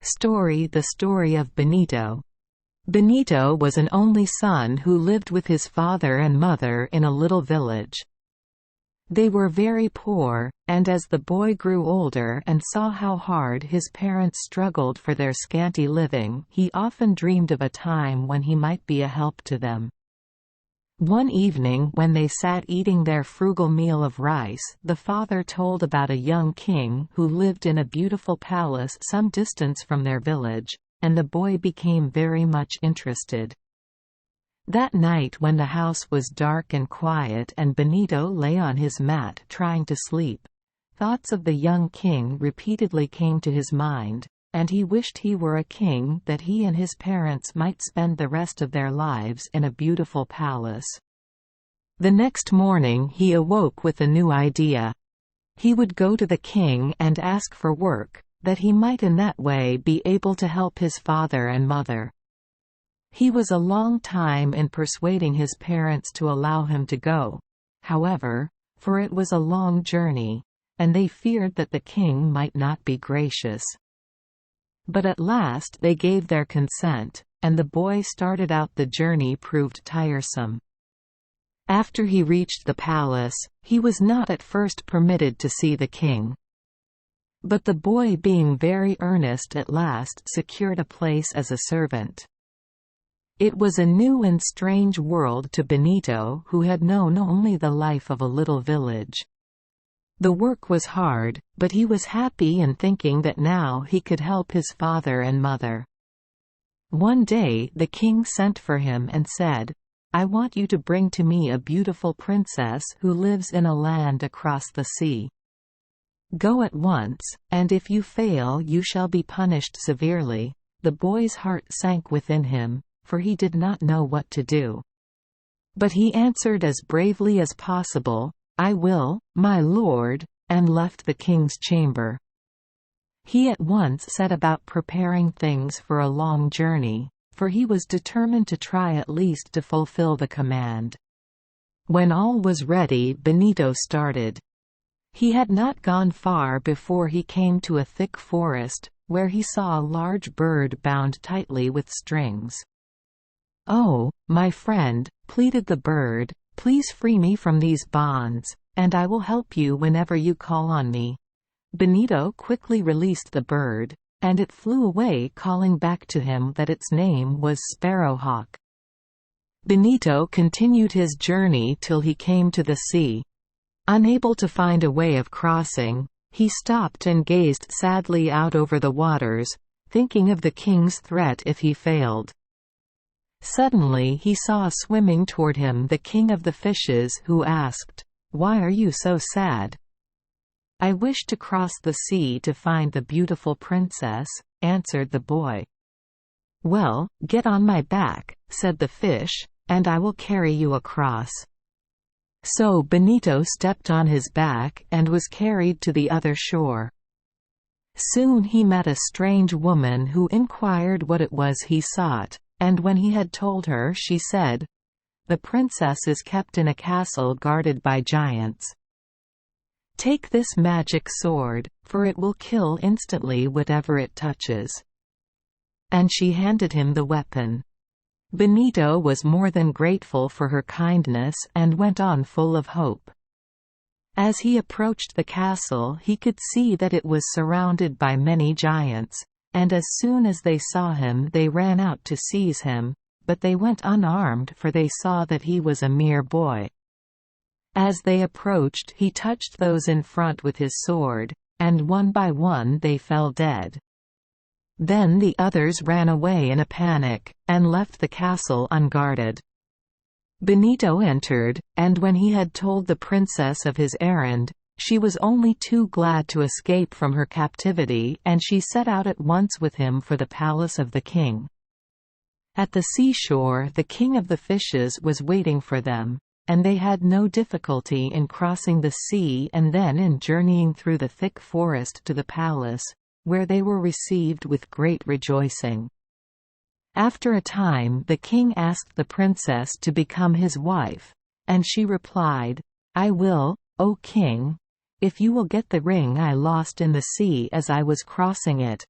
The Story of Benito. Benito was an only son who lived with his father and mother in a little village. They were very poor, and as the boy grew older and saw how hard his parents struggled for their scanty living, he often dreamed of a time when he might be a help to them. One evening when they sat eating their frugal meal of rice, the father told about a young king who lived in a beautiful palace some distance from their village, and the boy became very much interested. That night when the house was dark and quiet and Benito lay on his mat trying to sleep, thoughts of the young king repeatedly came to his mind, and he wished he were a king that he and his parents might spend the rest of their lives in a beautiful palace. The next morning he awoke with a new idea. He would go to the king and ask for work, that he might in that way be able to help his father and mother. He was a long time in persuading his parents to allow him to go, however, for it was a long journey, and they feared that the king might not be gracious. But at last they gave their consent, and the boy started out. The journey proved tiresome. After he reached the palace, he was not at first permitted to see the king. But the boy, being very earnest, at last secured a place as a servant. It was a new and strange world to Benito, who had known only the life of a little village. The work was hard, but he was happy in thinking that now he could help his father and mother. One day the king sent for him and said, "I want you to bring to me a beautiful princess who lives in a land across the sea. Go at once, and if you fail you shall be punished severely." The boy's heart sank within him, for he did not know what to do. But he answered as bravely as possible, "I will, my lord," and left the king's chamber. He at once set about preparing things for a long journey, for he was determined to try at least to fulfill the command. When all was ready, Benito started. He had not gone far before he came to a thick forest, where he saw a large bird bound tightly with strings. "Oh, my friend," pleaded the bird, "please free me from these bonds, and I will help you whenever you call on me." Benito quickly released the bird, and it flew away, calling back to him that its name was Sparrowhawk. Benito continued his journey till he came to the sea. Unable to find a way of crossing, he stopped and gazed sadly out over the waters, thinking of the king's threat if he failed. Suddenly he saw swimming toward him the king of the fishes, who asked, "Why are you so sad?" "I wish to cross the sea to find the beautiful princess," answered the boy. "Well, get on my back," said the fish, "and I will carry you across." So Benito stepped on his back and was carried to the other shore. Soon he met a strange woman who inquired what it was he sought, and when he had told her, she said, "The princess is kept in a castle guarded by giants. Take this magic sword, for it will kill instantly whatever it touches." And she handed him the weapon. Benito was more than grateful for her kindness and went on full of hope. As he approached the castle, he could see that it was surrounded by many giants, and as soon as they saw him they ran out to seize him, but they went unarmed, for they saw that he was a mere boy. As they approached, he touched those in front with his sword, and one by one they fell dead. Then the others ran away in a panic, and left the castle unguarded. Benito entered, and when he had told the princess of his errand, she was only too glad to escape from her captivity, and she set out at once with him for the palace of the king. At the seashore the king of the fishes was waiting for them, and they had no difficulty in crossing the sea and then in journeying through the thick forest to the palace, where they were received with great rejoicing. After a time the king asked the princess to become his wife, and she replied, "I will, O king, if you will get the ring I lost in the sea as I was crossing it."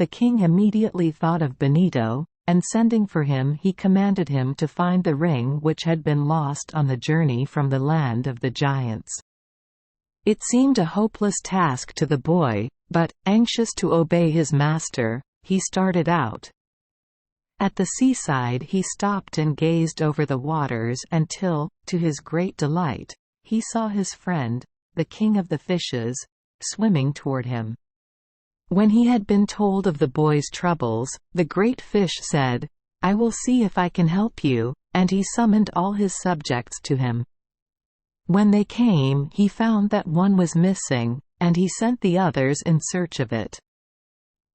The king immediately thought of Benito, and sending for him he commanded him to find the ring which had been lost on the journey from the land of the giants. It seemed a hopeless task to the boy, but, anxious to obey his master, he started out. At the seaside he stopped and gazed over the waters until, to his great delight, he saw his friend, the king of the fishes, swimming toward him. When he had been told of the boy's troubles, the great fish said, "I will see if I can help you," and he summoned all his subjects to him. When they came, he found that one was missing, and he sent the others in search of it.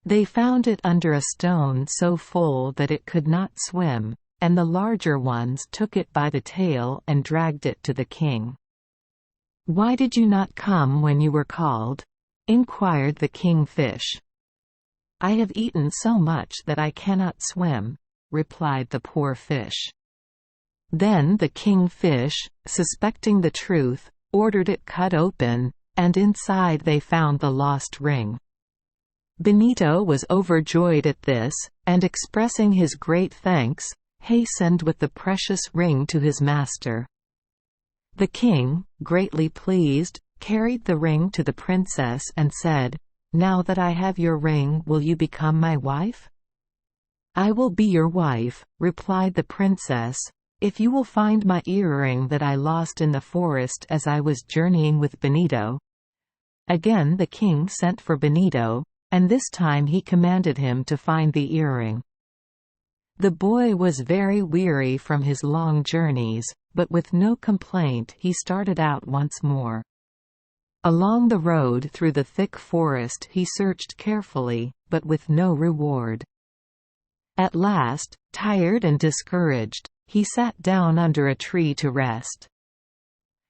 They found it under a stone so full that it could not swim, and the larger ones took it by the tail and dragged it to the king. "Why did you not come when you were called?" inquired the kingfish. "I have eaten so much that I cannot swim," replied the poor fish. Then the kingfish, suspecting the truth, ordered it cut open, and inside they found the lost ring. Benito was overjoyed at this, and expressing his great thanks, hastened with the precious ring to his master. The king, greatly pleased, carried the ring to the princess and said, "Now that I have your ring, will you become my wife?" "I will be your wife," replied the princess, "if you will find my earring that I lost in the forest as I was journeying with Benito." Again the king sent for Benito, and this time he commanded him to find the earring. The boy was very weary from his long journeys, but with no complaint he started out once more. Along the road through the thick forest he searched carefully, but with no reward. At last, tired and discouraged, he sat down under a tree to rest.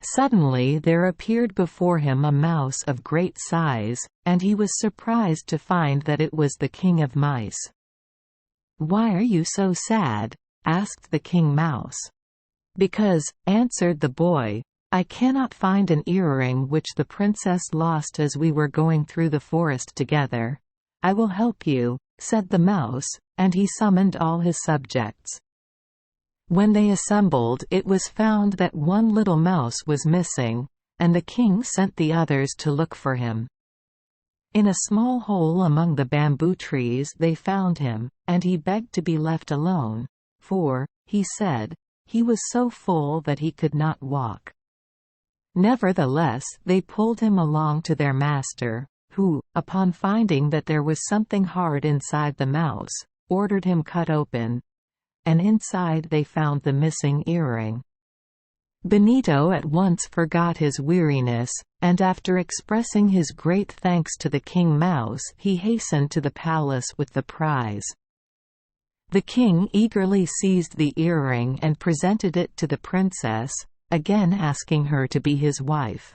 Suddenly there appeared before him a mouse of great size, and he was surprised to find that it was the king of mice. "Why are you so sad?" asked the king mouse. "Because," answered the boy, "I cannot find an earring which the princess lost as we were going through the forest together." "I will help you," said the mouse, and he summoned all his subjects. When they assembled, it was found that one little mouse was missing, and the king sent the others to look for him. In a small hole among the bamboo trees they found him, and he begged to be left alone, for, he said, he was so full that he could not walk. Nevertheless, they pulled him along to their master, who, upon finding that there was something hard inside the mouse, ordered him cut open, and inside they found the missing earring. Benito at once forgot his weariness, and after expressing his great thanks to the king mouse he hastened to the palace with the prize. The king eagerly seized the earring and presented it to the princess, again asking her to be his wife.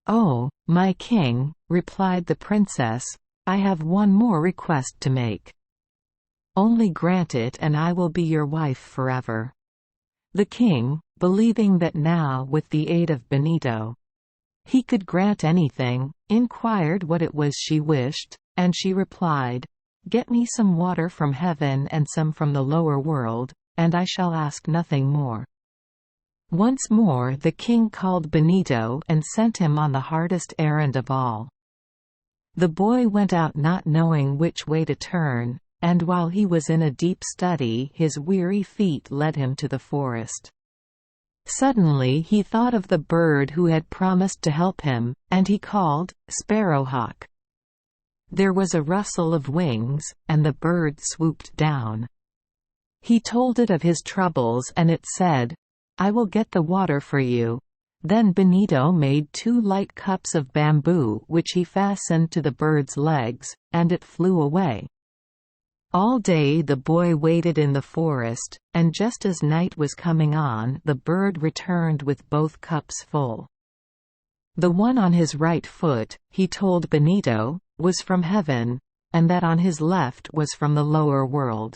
"Oh, my king," replied the princess, "I have one more request to make. Only grant it and I will be your wife forever." The king, believing that now with the aid of Benito he could grant anything, inquired what it was she wished, and she replied, "Get me some water from heaven and some from the lower world, and I shall ask nothing more." Once more the king called Benito and sent him on the hardest errand of all. The boy went out not knowing which way to turn, and while he was in a deep study his weary feet led him to the forest. Suddenly he thought of the bird who had promised to help him, and he called, "Sparrowhawk." There was a rustle of wings, and the bird swooped down. He told it of his troubles and it said, "I will get the water for you." Then Benito made 2 light cups of bamboo which he fastened to the bird's legs, and it flew away. All day the boy waited in the forest, and just as night was coming on the bird returned with both cups full. The one on his right foot, he told Benito, was from heaven, and that on his left was from the lower world.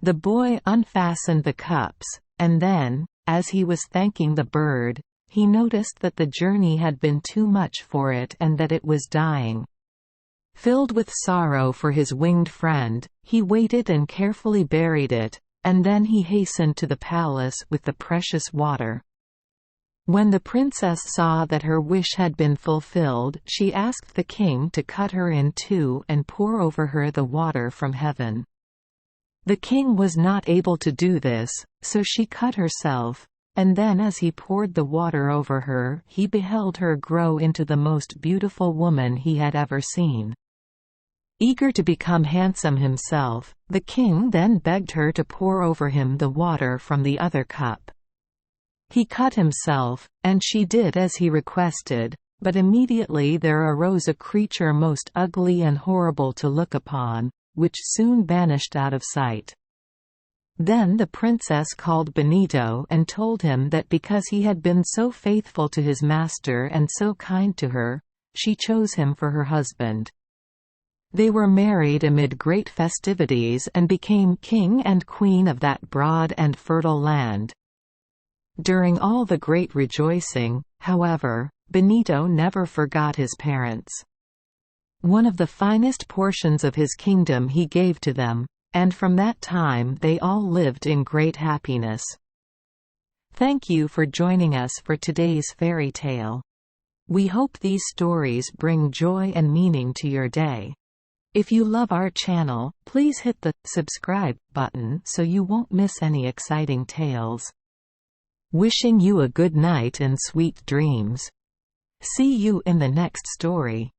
The boy unfastened the cups, and then, as he was thanking the bird, he noticed that the journey had been too much for it and that it was dying. Filled with sorrow for his winged friend, he waited and carefully buried it, and then he hastened to the palace with the precious water. When the princess saw that her wish had been fulfilled, she asked the king to cut her in two and pour over her the water from heaven. The king was not able to do this, so she cut herself, and then as he poured the water over her, he beheld her grow into the most beautiful woman he had ever seen. Eager to become handsome himself, the king then begged her to pour over him the water from the other cup. He cut himself, and she did as he requested, but immediately there arose a creature most ugly and horrible to look upon, which soon vanished out of sight. Then the princess called Benito and told him that because he had been so faithful to his master and so kind to her, she chose him for her husband. They were married amid great festivities and became king and queen of that broad and fertile land. During all the great rejoicing, however, Benito never forgot his parents. One of the finest portions of his kingdom he gave to them, and from that time they all lived in great happiness. Thank you for joining us for today's fairy tale. We hope these stories bring joy and meaning to your day. If you love our channel, please hit the subscribe button so you won't miss any exciting tales. Wishing you a good night and sweet dreams. See you in the next story.